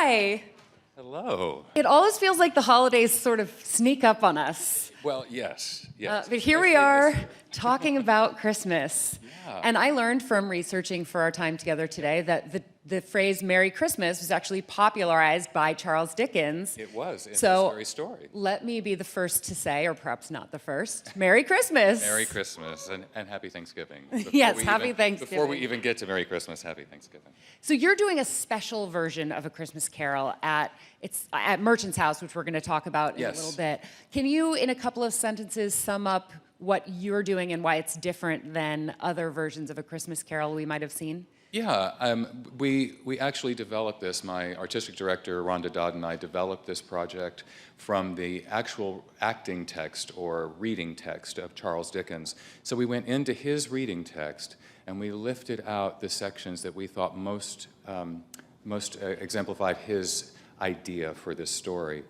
Hi. Hello. It always feels like the holidays sort of sneak up on us. Well, yes. But here we are talking about Christmas. Yeah. And I learned from researching for our time together today that the phrase Merry Christmas was actually popularized by Charles Dickens. It was in So this very story. let me be the first to say, or perhaps not the first, Merry Christmas. Merry Christmas and Happy Thanksgiving. Yes, Happy Thanksgiving. Before we even get to Merry Christmas, Happy Thanksgiving. So you're doing a special version of A Christmas Carol at Merchant's House, which we're going to talk about in a little bit. Can you, in a couple of sentences, sum up what you're doing and why it's different than other versions of A Christmas Carol we might have seen? Yeah, we actually developed this. My artistic director, Rhonda Dodd, and I developed this project from the actual acting text or reading text of Charles Dickens. So we went into his reading text and we lifted out the sections that we thought most exemplified his idea for this story.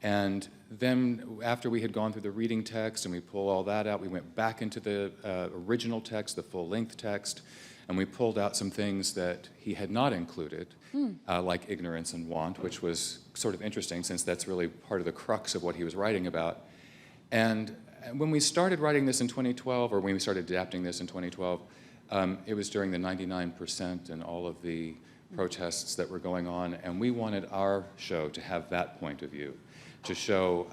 And then after we had gone through the reading text and we pulled all that out, we went back into the original text, the full-length text, and we pulled out some things that he had not included, like ignorance and want, which was sort of interesting since that's really part of the crux of what he was writing about. And when we started writing this in 2012, or when we started adapting this in 2012, it was during the 99% and all of the protests that were going on, and we wanted our show to have that point of view, to show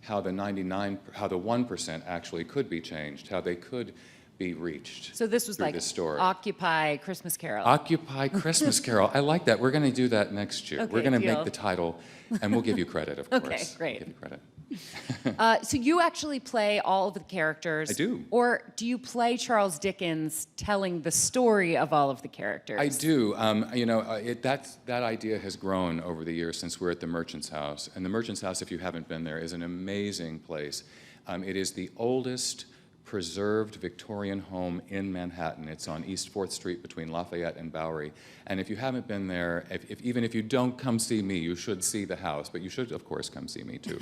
how the 1% actually could be changed, how they could be reached. So this was like this story. Occupy Christmas Carol. Occupy Christmas Carol. I like that. We're going to do that next year. Okay, We're going to deal. make the title, and we'll give you credit, of course. Okay, great. We'll give you credit. So you actually play all of the characters. I do. Or do you play Charles Dickens telling the story of all of the characters? I do. That idea has grown over the years since we're at the Merchant's House. And the Merchant's House, if you haven't been there, is an amazing place. It is the oldest preserved Victorian home in Manhattan. It's on East 4th Street between Lafayette and Bowery. And if you haven't been there, even if you don't come see me, you should see the house. But you should, of course, come see me, too.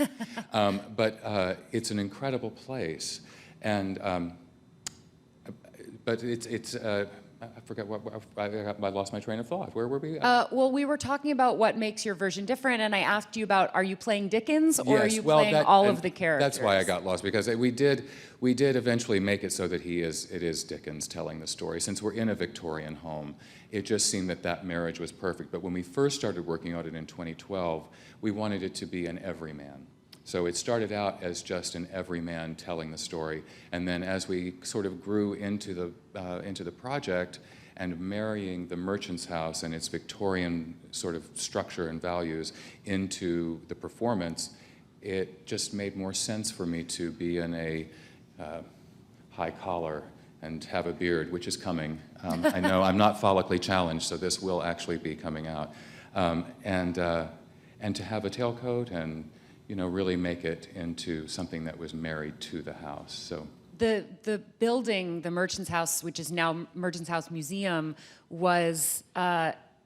But it's an incredible place. And but it's I forgot I lost my train of thought. Where were we? Well, we were talking about what makes your version different, and I asked you about, are you playing Dickens, or are you playing all of the characters? That's why I got lost, because we did eventually make it so that it is Dickens telling the story. Since we're in a Victorian home, it just seemed that marriage was perfect. But when we first started working on it in 2012, we wanted it to be an everyman. So it started out as just an everyman telling the story, and then as we sort of grew into the project and marrying the Merchant's House and its Victorian sort of structure and values into the performance, it just made more sense for me to be in a high collar and have a beard, which is coming. I know I'm not follically challenged, so this will actually be coming out, and to have a tailcoat and really make it into something that was married to the house. So the building, the Merchant's House, which is now Merchant's House Museum, was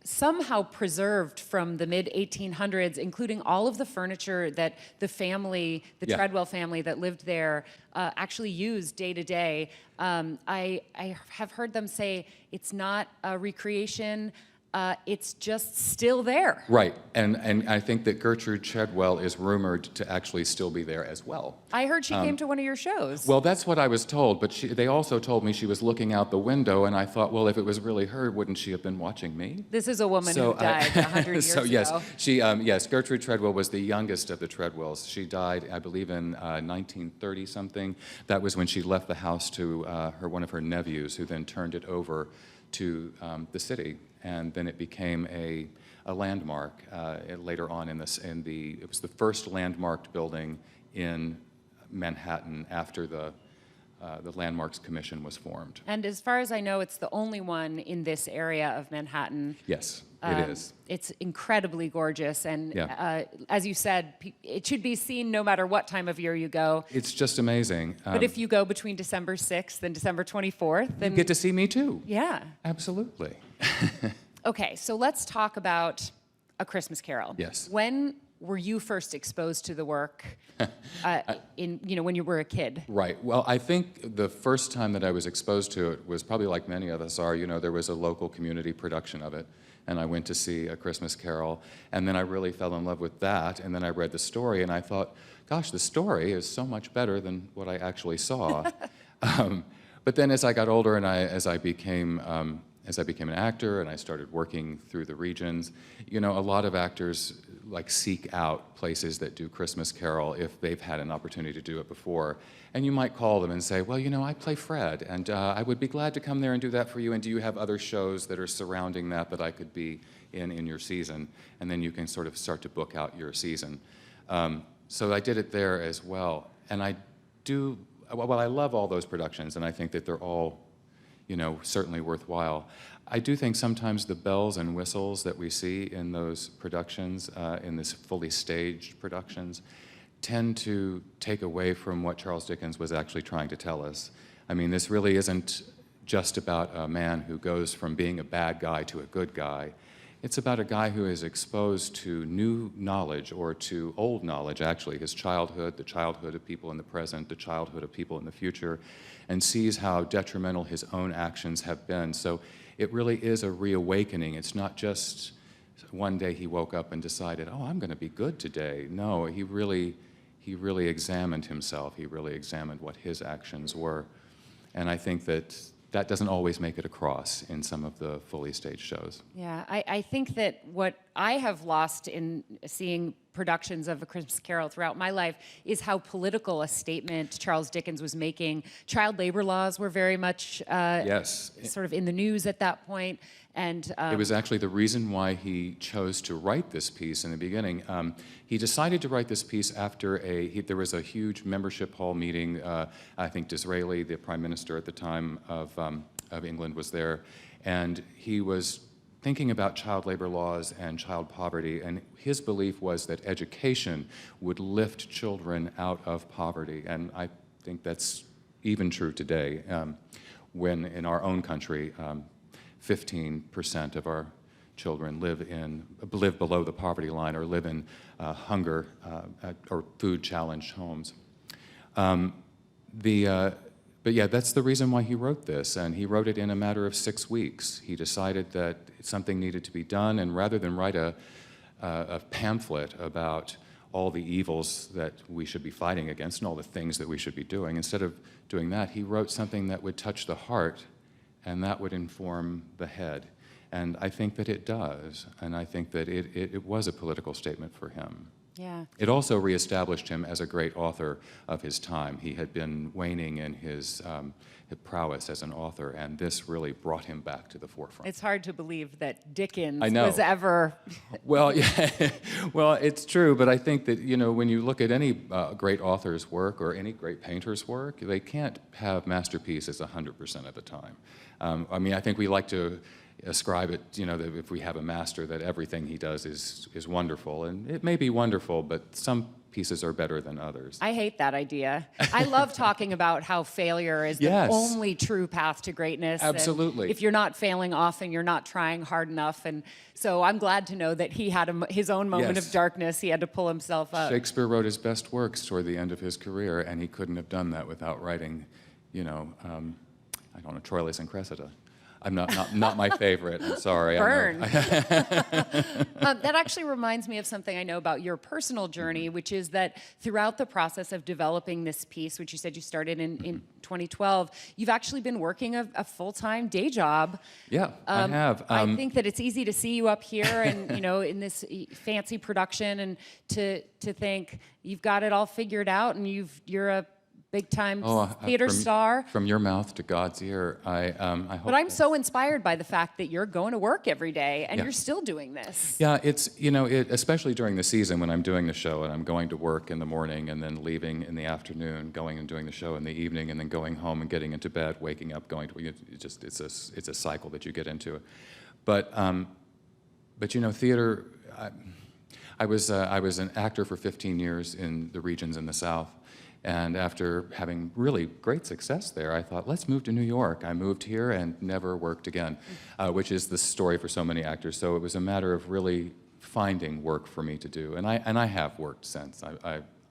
somehow preserved from the mid-1800s, including all of the furniture that the family, the Treadwell family that lived there, actually used day to day. I have heard them say it's not a recreation. It's just still there. Right, and I think that Gertrude Treadwell is rumored to actually still be there as well. I heard she came to one of your shows. Well, that's what I was told, but they also told me she was looking out the window, and I thought, well, if it was really her, wouldn't she have been watching me? This is a woman who died 100 years so, yes, ago. Yes, Gertrude Treadwell was the youngest of the Treadwells. She died, I believe, in 1930-something. That was when she left the house to one of her nephews, who then turned it over to the city. And then it became a landmark later on it was the first landmarked building in Manhattan after the Landmarks Commission was formed. And as far as I know, it's the only one in this area of Manhattan. Yes, it is. It's incredibly gorgeous, and as you said, it should be seen no matter what time of year you go. It's just amazing. But if you go between December 6th and December 24th, then you get to see me too. Yeah. Absolutely. Okay, so let's talk about A Christmas Carol. Yes. When were you first exposed to the work when you were a kid? Right. Well, I think the first time that I was exposed to it was probably like many of us are. There was a local community production of it, and I went to see A Christmas Carol, and then I really fell in love with that, and then I read the story, and I thought, gosh, the story is so much better than what I actually saw. But then as I got older and as I became an actor and I started working through the regions, a lot of actors seek out places that do Christmas Carol if they've had an opportunity to do it before. And you might call them and say, well, I play Fred, and I would be glad to come there and do that for you, and do you have other shows that are surrounding that I could be in your season? And then you can sort of start to book out your season. So I did it there as well. And I love all those productions, and I think that they're all certainly worthwhile. I do think sometimes the bells and whistles that we see in those productions, in this fully staged productions, tend to take away from what Charles Dickens was actually trying to tell us. I mean, this really isn't just about a man who goes from being a bad guy to a good guy. It's about a guy who is exposed to new knowledge, or to old knowledge, actually, his childhood, the childhood of people in the present, the childhood of people in the future, and sees how detrimental his own actions have been. So it really is a reawakening. It's not just one day he woke up and decided, oh, I'm going to be good today. No, he really examined himself. He really examined what his actions were. And I think that doesn't always make it across in some of the fully staged shows. Yeah, I think that what I have lost in seeing productions of A Christmas Carol throughout my life is how political a statement Charles Dickens was making. Child labor laws were very much yes, sort of in the news at that point. And it was actually the reason why he chose to write this piece in the beginning. He decided to write this piece after there was a huge membership hall meeting. I think Disraeli, the prime minister at the time of England, was there, and he was thinking about child labor laws and child poverty, and his belief was that education would lift children out of poverty, and I think that's even true today, when in our own country, 15% of our children live below the poverty line, or live in hunger or food-challenged homes. But yeah, that's the reason why he wrote this, and he wrote it in a matter of 6 weeks. He decided that something needed to be done, and rather than write a pamphlet about all the evils that we should be fighting against and all the things that we should be doing, instead of doing that, he wrote something that would touch the heart, and that would inform the head. And I think that it does, and I think that it was a political statement for him. Yeah. It also reestablished him as a great author of his time. He had been waning in his prowess as an author, and this really brought him back to the forefront. It's hard to believe that Dickens I know. was ever... Well, yeah, well, it's true, but I think that, when you look at any great author's work or any great painter's work, they can't have masterpieces 100% of the time. I mean, I think we like to ascribe it, that if we have a master, that everything he does is wonderful, and it may be wonderful, but some pieces are better than others. I hate that idea. I love talking about how failure is Yes. the only true path to greatness. Absolutely. And if you're not failing often, you're not trying hard enough. And so I'm glad to know that he had his own moment Yes. of darkness. He had to pull himself up. Shakespeare wrote his best works toward the end of his career, and he couldn't have done that without writing, I don't know, Troilus and Cressida. I'm not my favorite. I'm sorry. Burn. That actually reminds me of something I know about your personal journey, which is that throughout the process of developing this piece, which you said you started in 2012, you've actually been working a full-time day job. Yeah, I have. I think that it's easy to see you up here and in this fancy production, and to think you've got it all figured out, and you're a big-time theater star. From your mouth to God's ear, I hope. But I'm so inspired by the fact that you're going to work every day and Yeah. you're still doing this. Yeah, it's, especially during the season when I'm doing the show and I'm going to work in the morning and then leaving in the afternoon, going and doing the show in the evening, and then going home and getting into bed, waking up, going to, it's a cycle that you get into. But theater, I was an actor for 15 years in the regions in the South. And after having really great success there, I thought, let's move to New York. I moved here and never worked again, which is the story for so many actors. So it was a matter of really finding work for me to do, and I have worked since.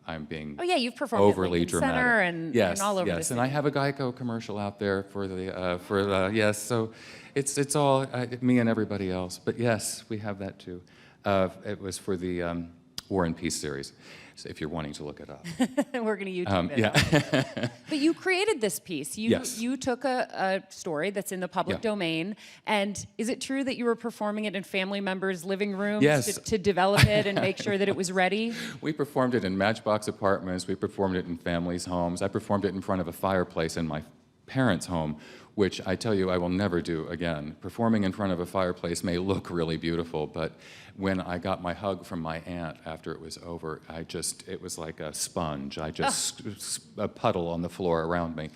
I'm being Oh yeah, you've performed overly at Lincoln dramatic. Center and, Yes, and all over the yes, city. and I have a Geico commercial out there for the yes. So it's all me and everybody else. But yes, we have that too. It was for the War and Peace series. So if you're wanting to look it up. We're going to YouTube it. Yeah. But you created this piece. Yes. You took a story that's in the public Yeah. domain, and is it true that you were performing it in family members' living rooms Yes. to develop it and make sure that it was ready? We performed it in Matchbox apartments. We performed it in families' homes. I performed it in front of a fireplace in my parents' home, which I tell you I will never do again. Performing in front of a fireplace may look really beautiful, but when I got my hug from my aunt after it was over, it was like a sponge. A puddle on the floor around me.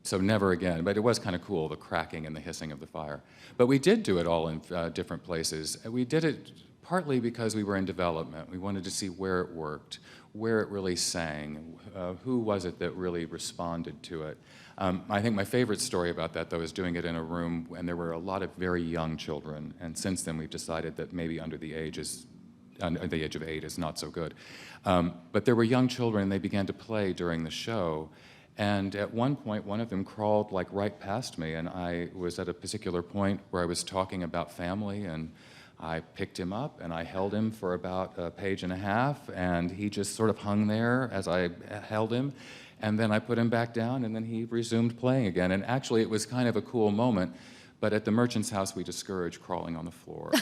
So never again, but it was kind of cool, the cracking and the hissing of the fire. But we did do it all in different places. We did it partly because we were in development. We wanted to see where it worked, where it really sang, who was it that really responded to it. I think my favorite story about that, though, is doing it in a room, and there were a lot of very young children, and since then we've decided that maybe under the age of 8 is not so good. But there were young children, and they began to play during the show, and at one point, one of them crawled like right past me, and I was at a particular point where I was talking about family, and I picked him up and I held him for about a page and a half, and he just sort of hung there as I held him. And then I put him back down, and then he resumed playing again. And actually, it was kind of a cool moment. But at the Merchant's House, we discourage crawling on the floor.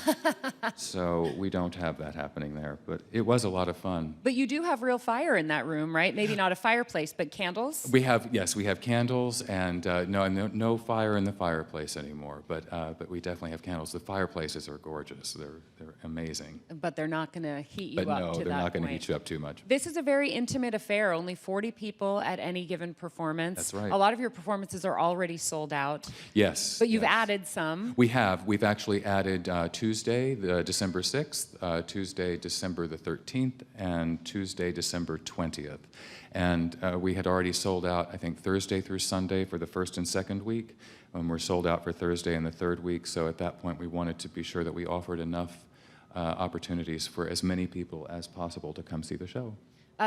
So we don't have that happening there. But it was a lot of fun. But you do have real fire in that room, right? Maybe not a fireplace, but candles? We have candles, and no fire in the fireplace anymore. But we definitely have candles. The fireplaces are gorgeous. They're amazing. But they're not going to heat you But up no, to they're that not going to point. heat you up too much. This is a very intimate affair, only 40 people at any given performance. That's right. A lot of your performances are already sold out. Yes. But you've yes. added some. We've actually added Tuesday, December 6th, Tuesday, December the 13th, and Tuesday, December 20th. And we had already sold out, I think, Thursday through Sunday for the first and second week. We're sold out for Thursday and the third week. So at that point, we wanted to be sure that we offered enough opportunities for as many people as possible to come see the show.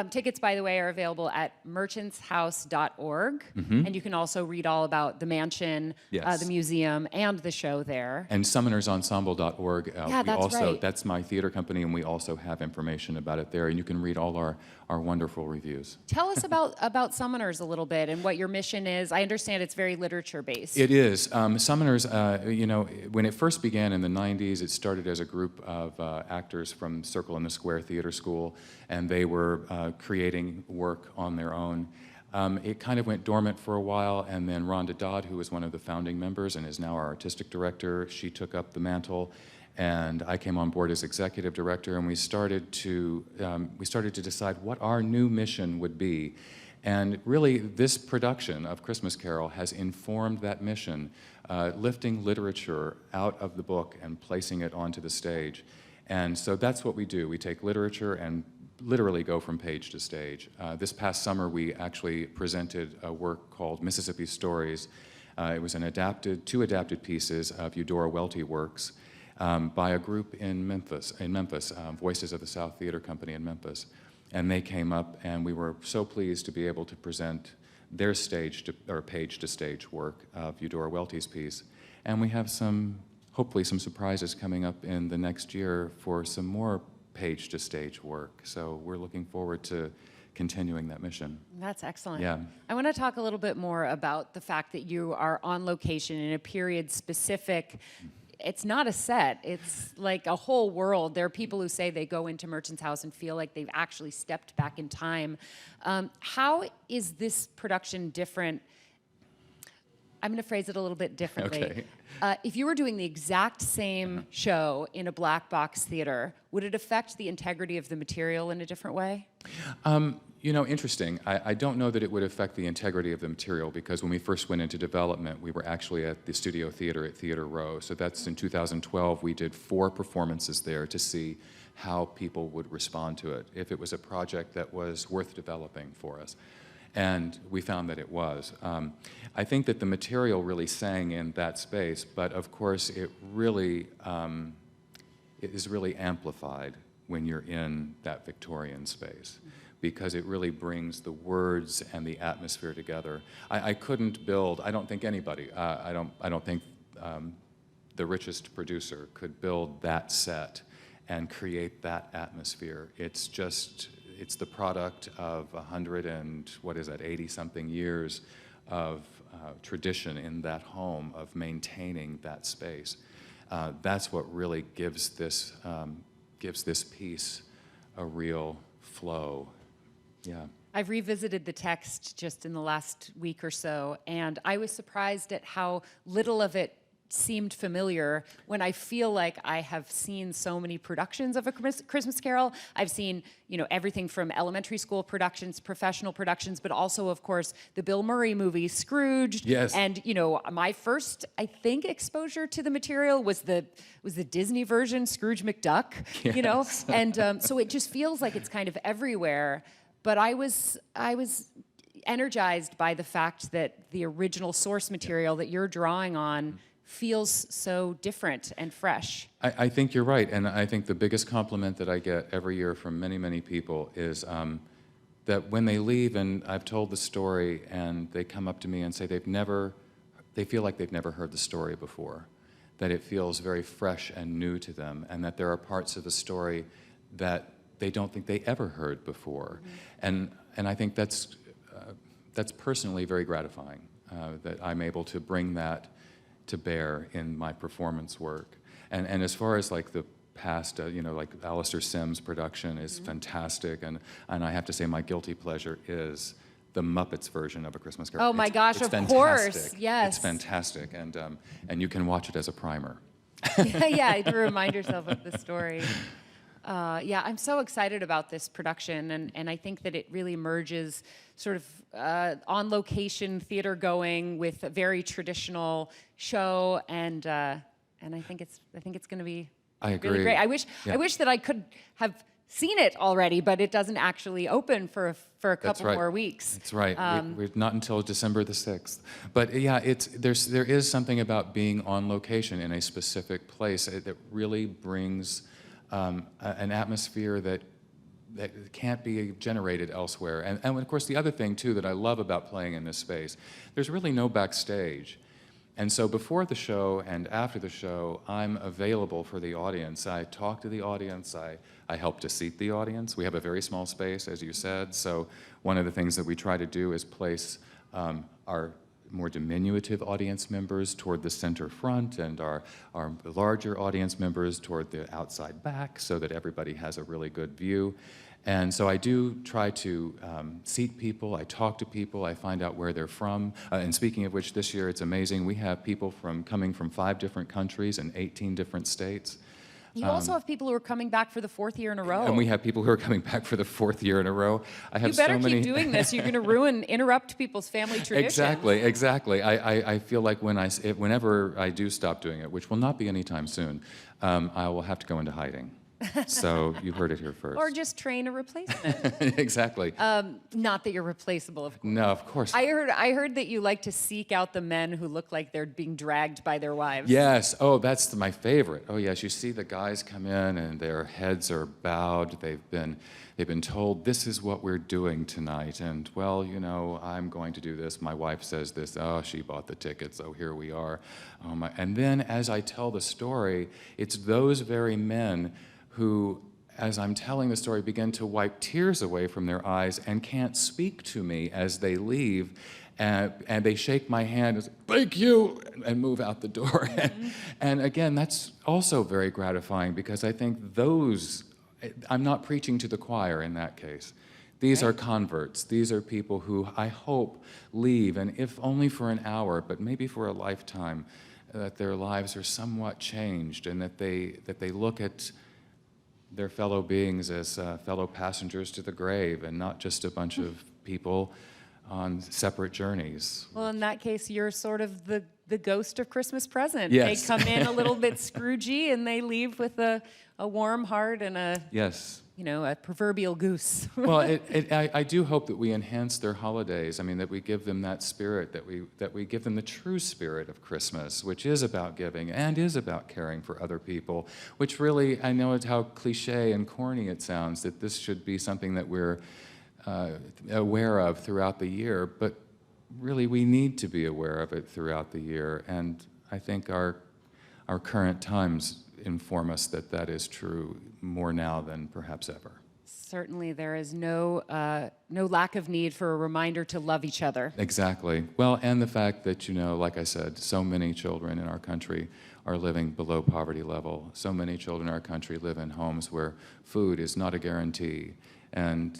Tickets, by the way, are available at merchantshouse.org, and you can also read all about the mansion, Yes. the museum, and the show there. And summonersensemble.org. Yeah, that's right. That's my theater company, and we also have information about it there. And you can read all our wonderful reviews. Tell us about Summoners a little bit and what your mission is. I understand it's very literature-based. It is. Summoners, when it first began in the 90s, it started as a group of actors from Circle in the Square Theater School, and they were creating work on their own. It kind of went dormant for a while, and then Rhonda Dodd, who was one of the founding members and is now our artistic director, she took up the mantle, and I came on board as executive director, and we started to decide what our new mission would be. And really, this production of Christmas Carol has informed that mission, lifting literature out of the book and placing it onto the stage. And so that's what we do. We take literature and literally go from page to stage. This past summer, we actually presented a work called Mississippi Stories. It was two adapted pieces of Eudora Welty works by a group in Memphis, Voices of the South Theater Company in Memphis. And they came up, and we were so pleased to be able to present their page-to-stage work of Eudora Welty's piece. And we have hopefully some surprises coming up in the next year for some more page-to-stage work. So we're looking forward to continuing that mission. That's excellent. Yeah. I want to talk a little bit more about the fact that you are on location in a period specific. It's not a set. It's like a whole world. There are people who say they go into Merchant's House and feel like they've actually stepped back in time. How is this production different? I'm going to phrase it a little bit differently. Okay. If you were doing the exact same show in a black box theater, would it affect the integrity of the material in a different way? Interesting. I don't know that it would affect the integrity of the material, because when we first went into development, we were actually at the Studio Theater at Theater Row. So that's in 2012. We did 4 performances there to see how people would respond to it, if it was a project that was worth developing for us. And we found that it was. I think that the material really sang in that space, but of course it really is really amplified when you're in that Victorian space, because it really brings the words and the atmosphere together. I couldn't build, I don't think anybody, I don't think the richest producer could build that set and create that atmosphere. It's the product of 100 and, what is that, 80-something years of tradition in that home, of maintaining that space. That's what really gives this piece a real flow. Yeah. I've revisited the text just in the last week or so, and I was surprised at how little of it seemed familiar when I feel like I have seen so many productions of A Christmas Carol. I've seen, everything from elementary school productions, professional productions, but also, of course, the Bill Murray movie, Scrooged. Yes. And, my first, I think, exposure to the material was the Disney version, Scrooge McDuck, Yes. And so it just feels like it's kind of everywhere. But I was energized by the fact that the original source material that you're drawing on feels so different and fresh. I think you're right, and I think the biggest compliment that I get every year from many, many people is that when they leave and I've told the story and they come up to me and say they feel like they've never heard the story before, that it feels very fresh and new to them, and that there are parts of the story that they don't think they ever heard before. And I think that's personally very gratifying, that I'm able to bring that to bear in my performance work. And as far as like the past, like Alistair Sims' production is fantastic, and I have to say my guilty pleasure is the Muppets version of A Christmas Carol. Oh my gosh, it's of fantastic. course, yes. It's fantastic, and you can watch it as a primer. Yeah, to remind yourself of the story. Yeah, I'm so excited about this production, and I think that it really merges sort of on-location theater going with a very traditional show, and I think it's going to be I agree. really great. I wish that I could have seen it already, but it doesn't actually open for a couple more weeks. That's right. We're not until December the 6th. But yeah, there is something about being on location in a specific place that really brings an atmosphere that can't be generated elsewhere. And of course, the other thing, too, that I love about playing in this space, there's really no backstage. And so before the show and after the show, I'm available for the audience. I talk to the audience. I help to seat the audience. We have a very small space, as you said. So one of the things that we try to do is place our more diminutive audience members toward the center front, and our larger audience members toward the outside back, so that everybody has a really good view. And so I do try to seat people, I talk to people, I find out where they're from. And speaking of which, this year it's amazing. We have people coming from 5 different countries and 18 different states. You also have people who are coming back for the 4th year in a row. And we have people who are coming back for the 4th year in a row. You better keep doing this. You're going to interrupt people's family traditions. Exactly. I feel like whenever I do stop doing it, which will not be anytime soon, I will have to go into hiding. So you heard it here first. Or just train a replacement. Exactly. Not that you're replaceable, of course. No, of course. I heard that you like to seek out the men who look like they're being dragged by their wives. Yes. Oh, that's my favorite. Oh, yes. You see the guys come in and their heads are bowed. They've been told, this is what we're doing tonight. And, well, I'm going to do this. My wife says this. Oh, she bought the ticket, so here we are. Oh, my. And then as I tell the story, it's those very men who, as I'm telling the story, begin to wipe tears away from their eyes and can't speak to me as they leave. And they shake my hand and say, thank you, and move out the door. Mm-hmm. And again, that's also very gratifying, because I think I'm not preaching to the choir in that case. These are converts. These are people who I hope leave, and if only for an hour, but maybe for a lifetime, that their lives are somewhat changed, and that they look at their fellow beings as fellow passengers to the grave, and not just a bunch of people on separate journeys. Well, in that case, you're sort of the ghost of Christmas Present. Yes. They come in a little bit Scroogey, and they leave with a warm heart and a Yes. a proverbial goose. Well, I do hope that we enhance their holidays. I mean, that we give them that spirit, that we give them the true spirit of Christmas, which is about giving and is about caring for other people, which really, I know it's how cliche and corny it sounds, that this should be something that we're aware of throughout the year, but really we need to be aware of it throughout the year. And I think our current times inform us that that is true more now than perhaps ever. Certainly, there is no lack of need for a reminder to love each other. Exactly. Well, and the fact that, like I said, so many children in our country are living below poverty level. So many children in our country live in homes where food is not a guarantee. And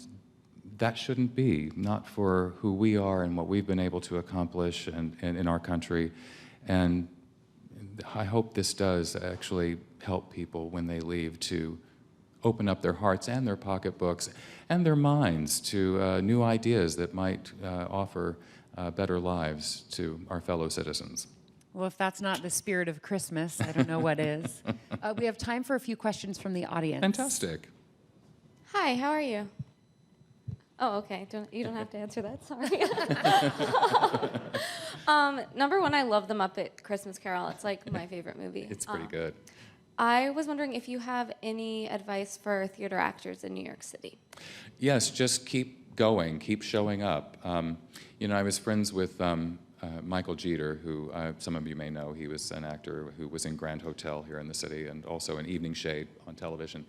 that shouldn't be, not for who we are and what we've been able to accomplish in our country. And I hope this does actually help people when they leave to open up their hearts and their pocketbooks and their minds to new ideas that might offer better lives to our fellow citizens. Well, if that's not the spirit of Christmas, I don't know what is. We have time for a few questions from the audience. Fantastic. Hi, how are you? Oh, okay. You don't have to answer that. Sorry. Number one, I love The Muppet Christmas Carol. It's like my favorite movie. It's pretty good. I was wondering if you have any advice for theater actors in New York City. Yes, just keep going, keep showing up. I was friends with Michael Jeter, who some of you may know. He was an actor who was in Grand Hotel here in the city and also in Evening Shade on television.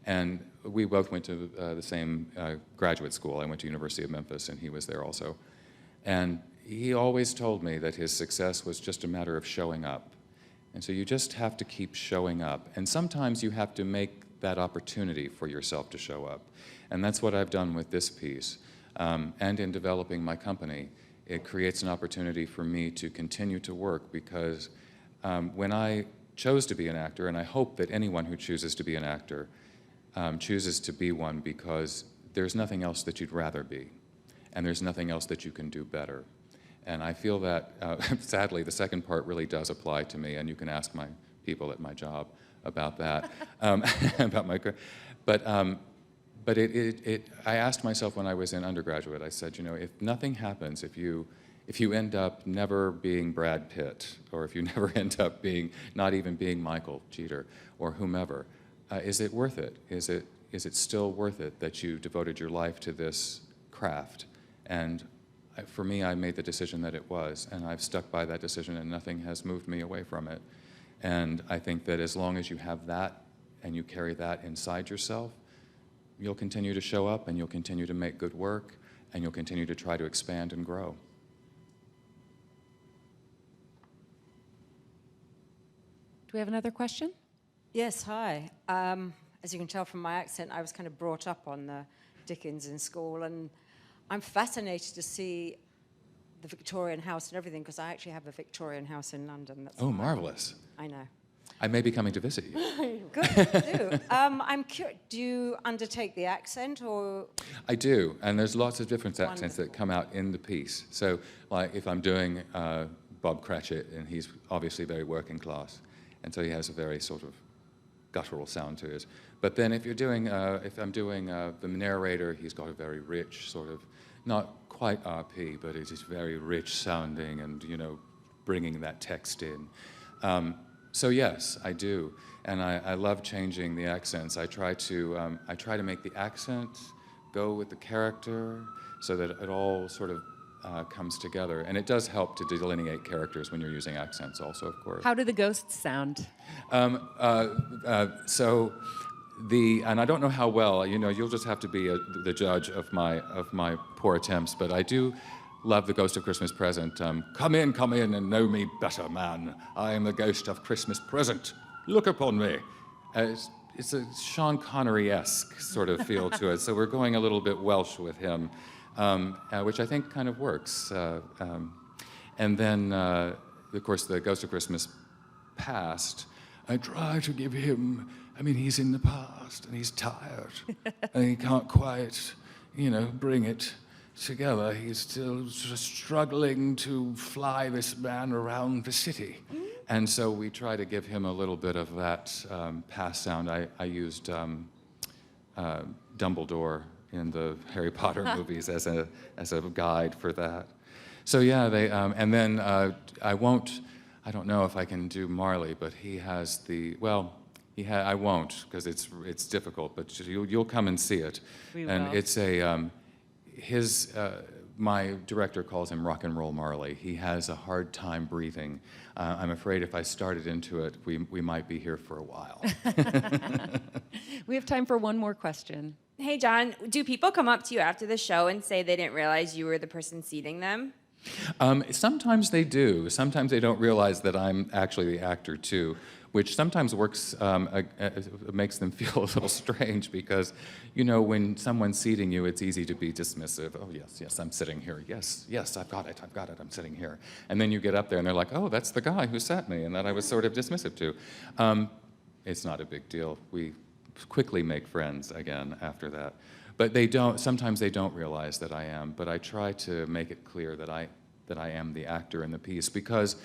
And we both went to the same graduate school. I went to University of Memphis, and he was there also. And he always told me that his success was just a matter of showing up. And so you just have to keep showing up. And sometimes you have to make that opportunity for yourself to show up. And that's what I've done with this piece. And in developing my company, it creates an opportunity for me to continue to work because when I chose to be an actor, and I hope that anyone who chooses to be an actor chooses to be one because there's nothing else that you'd rather be, and there's nothing else that you can do better. And I feel that, sadly, the second part really does apply to me, and you can ask my people at my job about that, about my. But I asked myself when I was in undergraduate, I said, if nothing happens, if you end up never being Brad Pitt, or if you never end up not even being Michael Jeter, or whomever, is it worth it? Is it still worth it that you devoted your life to this craft? And for me, I made the decision that it was, and I've stuck by that decision, and nothing has moved me away from it. And I think that as long as you have that and you carry that inside yourself, you'll continue to show up, and you'll continue to make good work, and you'll continue to try to expand and grow. Do we have another question? Yes, hi. As you can tell from my accent, I was kind of brought up on Dickens in school, and I'm fascinated to see the Victorian house and everything, because I actually have a Victorian house in London. That's Oh, marvelous. I know. I may be coming to visit you. Good, do. I'm curious, do you undertake the accent, or? I do, and there's lots of different accents that come out in the piece. So, like, if I'm doing Bob Cratchit, and he's obviously very working class, and so he has a very sort of guttural sound to it. But then if I'm doing the narrator, he's got a very rich sort of, not quite RP, but it is very rich sounding and, bringing that text in. So yes, I do. And I love changing the accents. I try to make the accent go with the character so that it all sort of comes together. And it does help to delineate characters when you're using accents also, of course. How do the ghosts sound? And I don't know how well, you'll just have to be the judge of my poor attempts, but I do love the Ghost of Christmas Present. Come in and know me better, man. I am the Ghost of Christmas Present. Look upon me. It's a Sean Connery-esque sort of feel to it, so we're going a little bit Welsh with him, which I think kind of works. And then, of course, the Ghost of Christmas Past, I try to give him, he's in the past, and he's tired, and he can't quite, bring it together. He's still just struggling to fly this man around the city. And so we try to give him a little bit of that past sound. I used Dumbledore in the Harry Potter movies as a guide for that. So yeah, they and then I don't know if I can do Marley, but he has the I won't because it's difficult, but you'll come and see it. We and will. it's a my director calls him Rock and Roll Marley. He has a hard time breathing. I'm afraid if I started into it, we might be here for a while. We have time for one more question. Hey, John, do people come up to you after the show and say they didn't realize you were the person seating them? Sometimes they do. Sometimes they don't realize that I'm actually the actor too, which sometimes works, makes them feel a little strange because, you know, when someone's seating you, it's easy to be dismissive. Oh, yes, I'm sitting here. Yes, I've got it, I'm sitting here. And then you get up there and they're like, oh, that's the guy who sat me and that I was sort of dismissive to. It's not a big deal. We quickly make friends again after that. But sometimes they don't realize that I am, but I try to make it clear that I am the actor in the piece because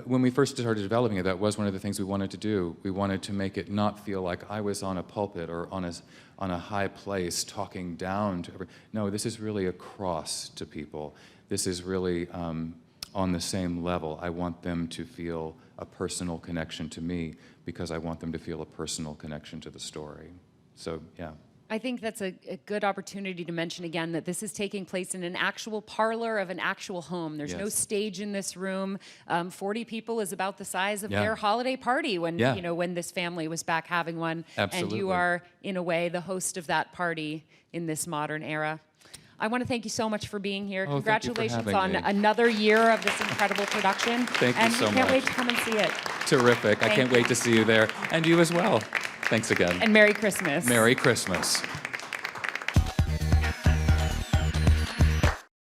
when we first started developing it, that was one of the things we wanted to do. We wanted to make it not feel like I was on a pulpit or on a high place talking down to everyone. No, this is really across to people. This is really on the same level. I want them to feel a personal connection to me because I want them to feel a personal connection to the story. So, yeah. I think that's a good opportunity to mention again that this is taking place in an actual parlor of an actual home. There's no Yes. stage in this room. 40 people is about the size of Yeah. their holiday party when Yeah. when this family was back having one. And Absolutely. you are, in a way, the host of that party in this modern era. I want to thank you so much for being here. Oh, thank you for Congratulations having on me. another year of this incredible production. Thank you and so we can't wait much. to come and see it. Terrific. I Thank can't wait to see you there. And you as well. Thanks again. And Merry Christmas. Merry Christmas.